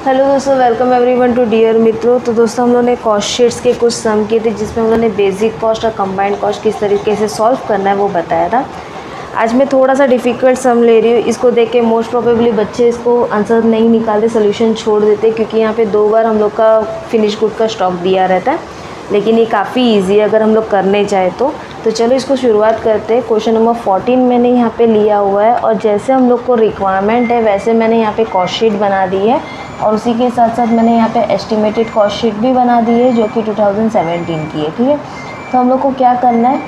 Hello दोस्तों, welcome everyone to dear मित्रों। तो दोस्तों हम लोगों ने कॉस्ट शीट्स के कुछ सम किए थे जिसमें हम लोगों ने बेसिक कॉस्ट और कंबाइंड कॉस्ट किस तरीके से सॉल्व करना है वो बताया था। आज मैं थोड़ा सा डिफ़िकल्ट सम ले रही हूँ। इसको देख के मोस्ट प्रोबेबली बच्चे इसको आंसर नहीं निकालते, सोल्यूशन छोड़ देते, क्योंकि यहाँ पे 2 बार हम लोग का फिनिश गुड का स्टॉक दिया रहता है। लेकिन ये काफ़ी ईजी है अगर हम लोग करने चाहें तो चलो इसको शुरुआत करते हैं। क्वेश्चन नंबर 14 मैंने यहाँ पे लिया हुआ है और जैसे हम लोग को रिक्वायरमेंट है वैसे मैंने यहाँ पे कॉस्ट शीट बना दी है और उसी के साथ साथ मैंने यहाँ पे एस्टिमेटेड कॉस्ट शीट भी बना दी है जो कि 2017 की है। ठीक है, तो हम लोग को क्या करना है,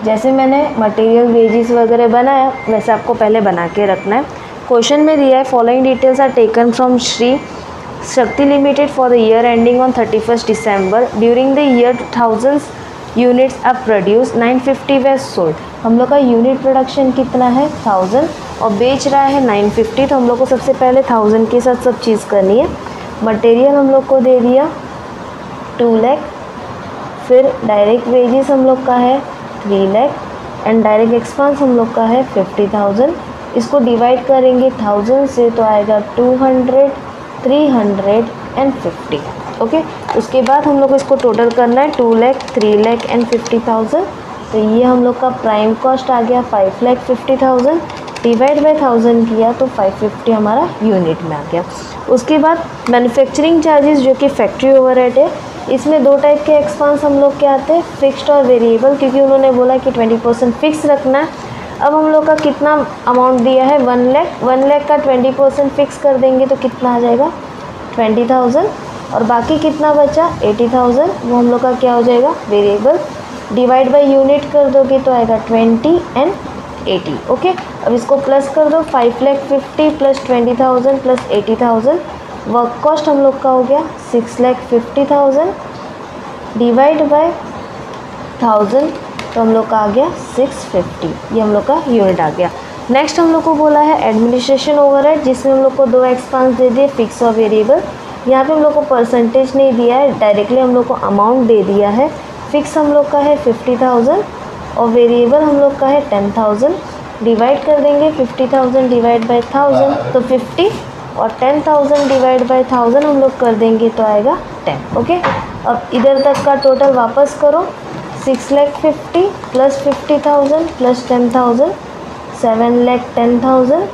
जैसे मैंने मटेरियल वेजेस वगैरह बनाया वैसे आपको पहले बना के रखना है। क्वेश्चन में दिया है following details are taken from Shri Shakti limited for the year ending on 31 December during the year 2000 units are produce 950 were sold. हम लोग का यूनिट प्रोडक्शन कितना है 1000 और बेच रहा है 950। तो हम लोग को सबसे पहले 1000 के साथ सब चीज़ करनी है। मटेरियल हम लोग को दे दिया 2 लाख, फिर डायरेक्ट वेजेस हम लोग का है 3 लाख एंड डायरेक्ट एक्सपेंस हम लोग का है 50,000। इसको डिवाइड करेंगे 1000 से तो आएगा 200, 300 एंड 50। ओके, उसके बाद हम लोग को इसको टोटल करना है 2 लाख, 3 लाख एंड 50,000। तो ये हम लोग का प्राइम कॉस्ट आ गया 5,50,000 डिवाइड बाय 1000 किया तो 550 हमारा यूनिट में आ गया। उसके बाद मैन्युफैक्चरिंग चार्जेस जो कि फैक्ट्री ओवरहेड है, इसमें 2 टाइप के एक्सपेंस हम लोग के आते हैं, फिक्स्ड और वेरिएबल, क्योंकि उन्होंने बोला कि 20% फिक्स रखना है। अब हम लोग का कितना अमाउंट दिया है 1 लाख, 1 लाख का 20% फिक्स कर देंगे तो कितना आ जाएगा 20,000 और बाकी कितना बचा 80,000, वो हम लोग का क्या हो जाएगा वेरिएबल। डिवाइड बाय यूनिट कर दोगे तो आएगा 20 एंड 80। ओके, अब इसको प्लस कर दो 5,50,000 प्लस 20,000 प्लस 80,000। वर्क कॉस्ट हम लोग का हो गया 6,50,000 डिवाइड बाय 1000 तो हम लोग का आ गया 650। ये हम लोग का यूनिट आ गया। नेक्स्ट हम लोग को बोला है एडमिनिस्ट्रेशन ओवरहेड, जिसमें हम लोग को 2 एक्सपेंस दे दिए, फिक्स और वेरिएबल। यहाँ पे हम लोग को परसेंटेज नहीं दिया है, डायरेक्टली हम लोग को अमाउंट दे दिया है। फिक्स हम लोग का है 50,000 और वेरिएबल हम लोग का है 10,000। डिवाइड कर देंगे 50,000 डिवाइड बाय 1000 तो 50 और 10,000 डिवाइड बाय 1000 हम लोग कर देंगे तो आएगा 10। ओके, अब इधर तक का टोटल वापस करो 6,50,000 प्लस 50,000 प्लस 10,000 7,10,000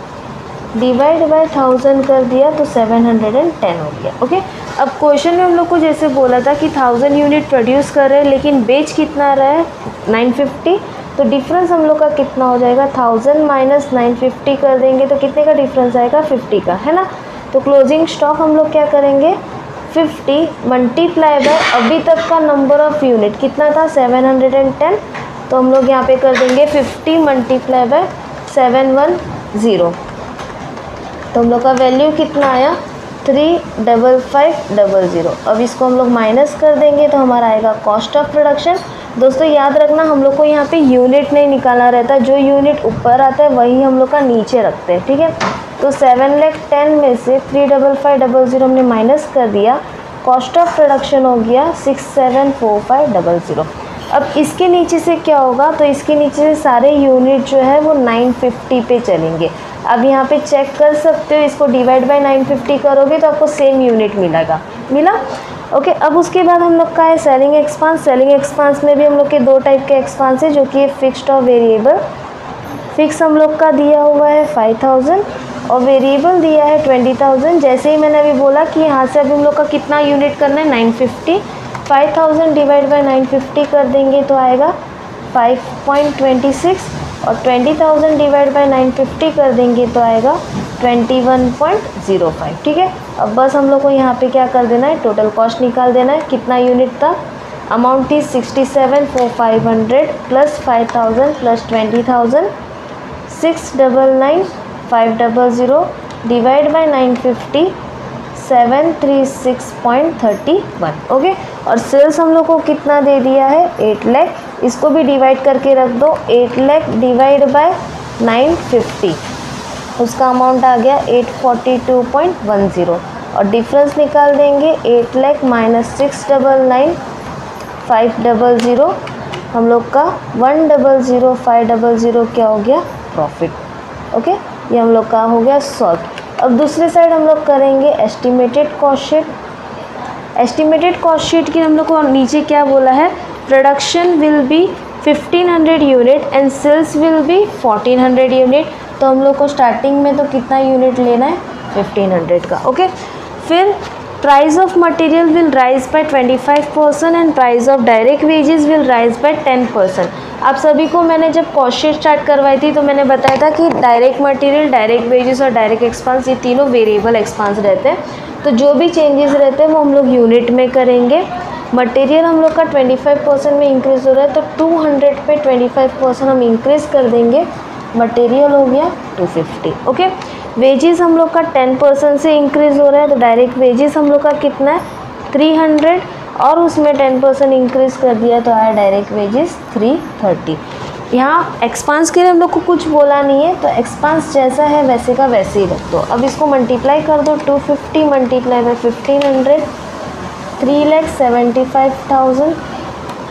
डिवाइड बाय 1000 कर दिया तो 710 हो गया। ओके, अब क्वेश्चन में हम लोग को जैसे बोला था कि 1000 यूनिट प्रोड्यूस कर रहे हैं लेकिन बेच कितना रहा है 950, तो डिफरेंस हम लोग का कितना हो जाएगा 1000 माइनस 950 कर देंगे तो कितने का डिफरेंस आएगा 50 का, है ना। तो क्लोजिंग स्टॉक हम लोग क्या करेंगे 50 मल्टीप्लाई बाय अभी तक का नंबर ऑफ यूनिट कितना था 710, तो हम लोग यहाँ पे कर देंगे 50 मल्टीप्लाई बाय 710 तो हम लोग का वैल्यू कितना आया 35500। अब इसको हम लोग माइनस कर देंगे तो हमारा आएगा कॉस्ट ऑफ प्रोडक्शन। दोस्तों याद रखना हम लोग को यहाँ पे यूनिट नहीं निकालना रहता, जो यूनिट ऊपर आता है वही हम लोग का नीचे रखते हैं। ठीक है, तो 7,10,000 में से 35500 हमने माइनस कर दिया, कॉस्ट ऑफ प्रोडक्शन हो गया 674500। अब इसके नीचे से क्या होगा, तो इसके नीचे से सारे यूनिट जो है वो 950 पे चलेंगे। अब यहाँ पे चेक कर सकते हो, इसको डिवाइड बाय 950 करोगे तो आपको सेम यूनिट मिला। ओके, अब उसके बाद हम लोग का है सेलिंग एक्सपेंस। सेलिंग एक्सपेंस में भी हम लोग के 2 टाइप के एक्सपेंस है जो कि फिक्स्ड और वेरिएबल। फिक्स हम लोग का दिया हुआ है 5,000 और वेरिएबल दिया है 20,000। जैसे ही मैंने अभी बोला कि यहाँ से अभी हम लोग का कितना यूनिट करना है 950, 5,000 डिवाइड बाय 950 कर देंगे तो आएगा 5.26 और 20,000 डिवाइड बाय 950 कर देंगे तो आएगा 21.05। ठीक है, अब बस हम लोग को यहाँ पे क्या कर देना है टोटल कॉस्ट निकाल देना है। कितना यूनिट था, अमाउंट थी 67,500 plus 5,000 plus 20,000 699,500 divide by 950 736.31। Okay, और सेल्स हम लोग को कितना दे दिया है 8 लाख, इसको भी डिवाइड करके रख दो 8 लाख डिवाइड बाय 950 उसका अमाउंट आ गया 842.10 और डिफरेंस निकाल देंगे 8 लाख माइनस 699,500 हम लोग का 100,500 क्या हो गया प्रॉफिट। ओके, ये हम लोग का हो गया सॉल्व। अब दूसरे साइड हम लोग करेंगे estimated cost sheet. Estimated cost sheet की हम लोग को नीचे क्या बोला है, production will be 1500 unit and sales will be 1400 unit. तो हम लोग को स्टार्टिंग में तो कितना यूनिट लेना है, 1500 का। ओके, फिर price of material will rise by 25% and price of direct wages will rise by 10%। आप सभी को मैंने जब कॉस्ट शीट स्टार्ट करवाई थी तो मैंने बताया था कि डायरेक्ट मटेरियल, डायरेक्ट वेजेस और डायरेक्ट एक्सपेंस ये तीनों वेरिएबल एक्सपेंस रहते हैं। तो जो भी चेंजेस रहते हैं वो हम लोग यूनिट में करेंगे। मटेरियल हम लोग का 25% में इंक्रीज़ हो रहा है तो 200 पे 25% हम इंक्रीज़ कर देंगे, मटेरियल हो गया 250। ओके, वेजेस हम लोग का 10% से इंक्रीज़ हो रहा है तो डायरेक्ट वेजेस हम लोग का कितना है, 300 और उसमें 10% इंक्रीज़ कर दिया तो आया डायरेक्ट वेजेस 330। यहाँ एक्सपांस के लिए हम लोग को कुछ बोला नहीं है तो एक्सपांस जैसा है वैसे का वैसे ही रख दो। अब इसको मल्टीप्लाई कर दो, 250 multiply by 1500 3,75,000,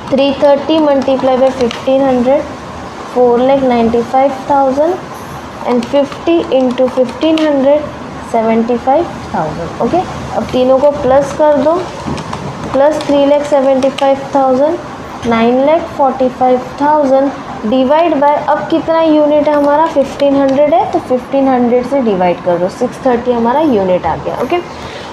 330 multiply by 1500 4,95,000 and 50 into 1500 75,000। Okay, अब तीनों को प्लस कर दो, प्लस 3,75,000 9,45,000 डिवाइड बाय, अब कितना यूनिट है हमारा, 1500 है तो 1500 से डिवाइड कर दो, 630 हमारा यूनिट आ गया। ओके,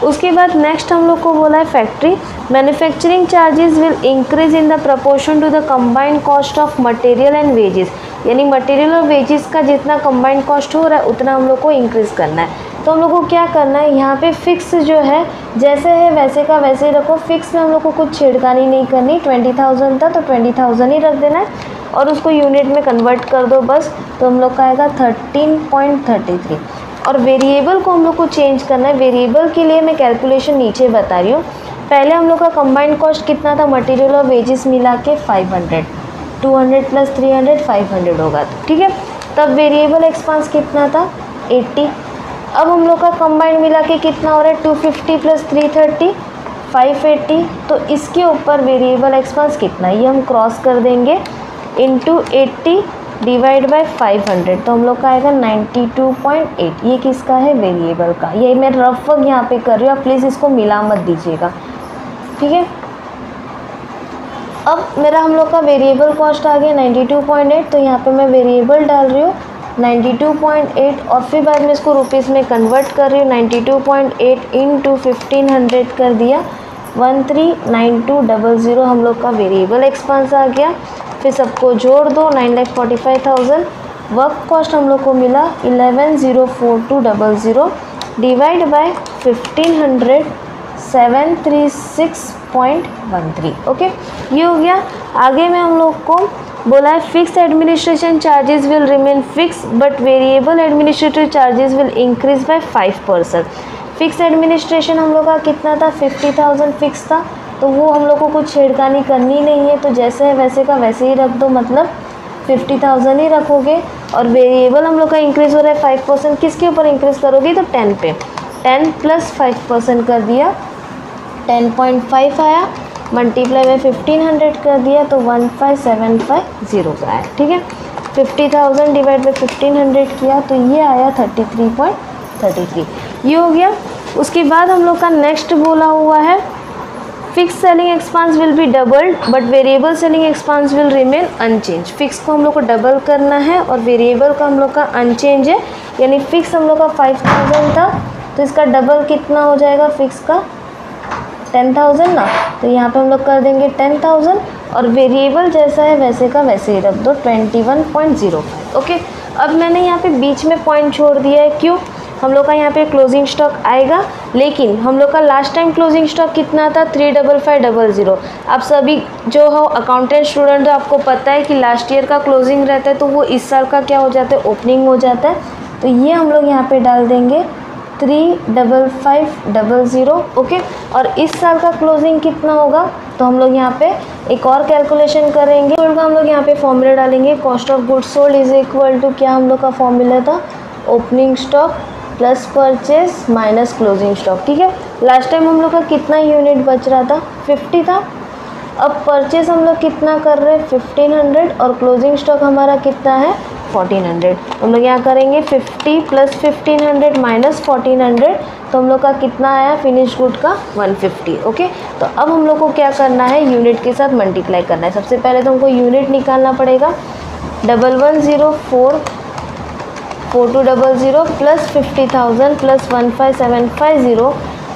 उसके बाद नेक्स्ट हम लोग को बोला है factory. Manufacturing charges will increase in the proportion to the combined cost of material and wages, यानी मटेरियल और वेजेस का जितना कंबाइंड कॉस्ट हो रहा है उतना हम लोग को इंक्रीज़ करना है। तो हम लोग को क्या करना है, यहाँ पे फिक्स जो है जैसे है वैसे का वैसे ही रखो। फिक्स में हम लोग को कुछ छेड़खानी नहीं करनी, 20,000 था तो 20,000 ही रख देना है और उसको यूनिट में कन्वर्ट कर दो बस। तो हम लोग का आएगा 13.33। और वेरिएबल को हम लोग को चेंज करना है। वेरिएबल के लिए मैं कैलकुलेशन नीचे बता रही हूँ। पहले हम लोग का कंबाइंड कॉस्ट कितना था, मटेरियल और वेजेस मिला के 500, 200 प्लस 300 500 होगा, ठीक है। तब वेरिएबल एक्सपेंस कितना था, 80। अब हम लोग का कंबाइंड मिला के कितना हो रहा है, 250 प्लस 330 580। तो इसके ऊपर वेरिएबल एक्सपेंस कितना, ये हम क्रॉस कर देंगे इंटू 80 डिवाइड बाय 500। तो हम लोग का आएगा 92.8। ये किसका है, वेरिएबल का। ये मैं रफ वर्क यहाँ पे कर रही हूँ, आप प्लीज़ इसको मिला मत दीजिएगा, ठीक है। अब मेरा हम लोग का वेरिएबल कॉस्ट आ गया 92.8। तो यहाँ पे मैं वेरिएबल डाल रही हूँ 92.8 और फिर बाद में इसको रुपीज़ में कन्वर्ट कर रही हूँ। 92.8 इंटू 1500 कर दिया, 139200 हम लोग का वेरिएबल एक्सपेंस आ गया। फिर सबको जोड़ दो, 9,45,000। वर्क कॉस्ट हम लोग को मिला 11,04200 डिवाइड बाय 1500 736.13। ओके, ये हो गया। आगे में हम लोग को बोला है fix administration charges will remain fix but variable administrative charges will increase by 5%। Fix administration हम लोग का कितना था, 50,000 फिक्स था तो वो हम लोग को कुछ छेड़खानी करनी नहीं है। तो जैसे है वैसे का वैसे ही रख दो, मतलब 50,000 ही रखोगे। और वेरिएबल हम लोग का इंक्रीज़ हो रहा है 5%, किसके ऊपर इंक्रीज़ करोगे तो 10 पे, 10 प्लस 5% कर दिया, 10.5 आया, मल्टीप्लाई बाय 1500 कर दिया तो 15,750 का आया, ठीक है। 50,000 डिवाइड बाय 1500 किया तो ये आया 33.33, ये हो गया। उसके बाद हम लोग का नेक्स्ट बोला हुआ है fix selling expense will be doubled but variable selling expense will remain unchange. Fix को हम लोग को डबल करना है और वेरिएबल का हम लोग का अनचेंज है, यानी फिक्स हम लोग का 5,000 था तो इसका डबल कितना हो जाएगा, फिक्स का 10,000 ना, तो यहाँ पे हम लोग कर देंगे 10,000 और वेरिएबल जैसा है वैसे का वैसे ही रख दो 21.05। ओके, अब मैंने यहाँ पे बीच में पॉइंट छोड़ दिया है, क्यों, हम लोग का यहाँ पे क्लोजिंग स्टॉक आएगा लेकिन हम लोग का लास्ट टाइम क्लोजिंग स्टॉक कितना था, 35500। आप सभी जो हो अकाउंटेंट स्टूडेंट हो आपको पता है कि लास्ट ईयर का क्लोजिंग रहता है तो वो इस साल का क्या हो जाता है, ओपनिंग हो जाता है। तो ये हम लोग यहाँ पे डाल देंगे 35500। ओके, और इस साल का क्लोजिंग कितना होगा तो हम लोग यहाँ पे एक और कैलकुलेशन करेंगे। हम लोग यहाँ पे फॉर्मूला डालेंगे, cost of goods sold is equal to, क्या हम लोग का फॉर्मूला था, opening stock plus purchase minus closing stock, ठीक है। लास्ट टाइम हम लोग का कितना यूनिट बच रहा था, 50 था अब परचेस हम लोग कितना कर रहे हैं 1500 और क्लोजिंग स्टॉक हमारा कितना है 1400। हम लोग यहाँ करेंगे 50 प्लस 1500 माइनस 1400, तो हम लोग का कितना आया फिनिश गुड का 150। ओके, तो अब हम लोग को क्या करना है यूनिट के साथ मल्टीप्लाई करना है। सबसे पहले तो हमको यूनिट निकालना पड़ेगा 11044200 प्लस 50,000 प्लस 15750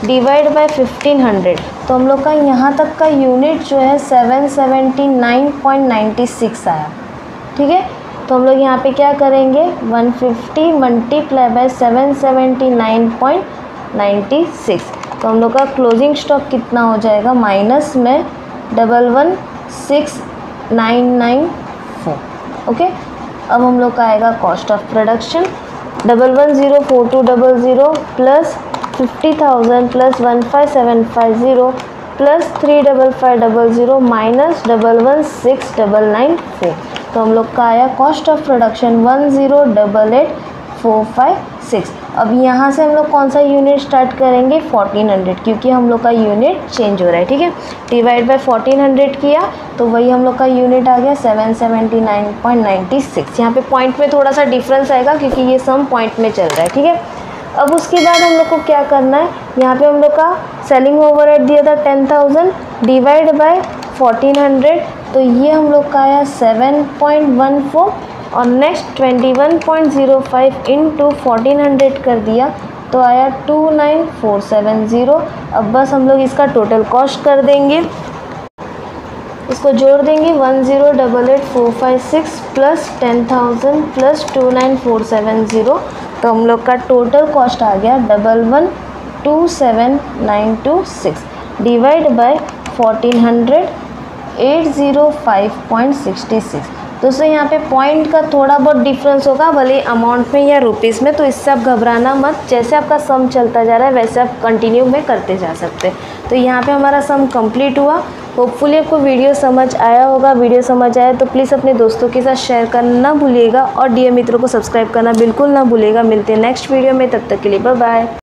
डिवाइड बाय 1500, तो हम लोग का यहाँ तक का यूनिट जो है 779.96 आया। ठीक है, तो हम लोग यहाँ पे क्या करेंगे 150 मल्टीप्लाई बाय 779.96, तो हम लोग का क्लोजिंग स्टॉक कितना हो जाएगा माइनस में 116994। ओके, अब हम लोग का आएगा cost of production 110420 plus 50,000 plus 15750 plus 35500 minus 116994, तो हम लोग का आया कॉस्ट ऑफ प्रोडक्शन 1088456। अब यहाँ से हम लोग कौन सा यूनिट स्टार्ट करेंगे 1400, क्योंकि हम लोग का यूनिट चेंज हो रहा है। ठीक है, डिवाइड बाय 1400 किया तो वही हम लोग का यूनिट आ गया 779.96। यहाँ पे पॉइंट में थोड़ा सा डिफरेंस आएगा क्योंकि ये सम पॉइंट में चल रहा है। ठीक है, अब उसके बाद हम लोग को क्या करना है, यहाँ पे हम लोग का सेलिंग ओवरहेड दिया था 10,000 डिवाइड बाय 1400, तो ये हम लोग का आया 7.14 और नेक्स्ट 21.05 इंटू 1400 कर दिया तो आया 29470। अब बस हम लोग इसका टोटल कॉस्ट कर देंगे, इसको जोड़ देंगे 1088456 प्लस 10,000 प्लस 29470, तो हम लोग का टोटल कॉस्ट आ गया 11,27926 डिवाइड बाय 1400 805.66। दोस्तों यहाँ पे पॉइंट का थोड़ा बहुत डिफरेंस होगा भले अमाउंट में या रुपीज़ में, तो इससे आप घबराना मत, जैसे आपका सम चलता जा रहा है वैसे आप कंटिन्यू में करते जा सकते हैं। तो यहाँ पे हमारा सम कंप्लीट हुआ। होपफुली आपको वीडियो समझ आया होगा। वीडियो समझ आया तो प्लीज़ अपने दोस्तों के साथ शेयर करना ना भूलिएगा और डियर मित्रों को सब्सक्राइब करना बिल्कुल ना भूलिएगा। मिलते हैं नेक्स्ट वीडियो में, तब तक के लिए बाय बाय।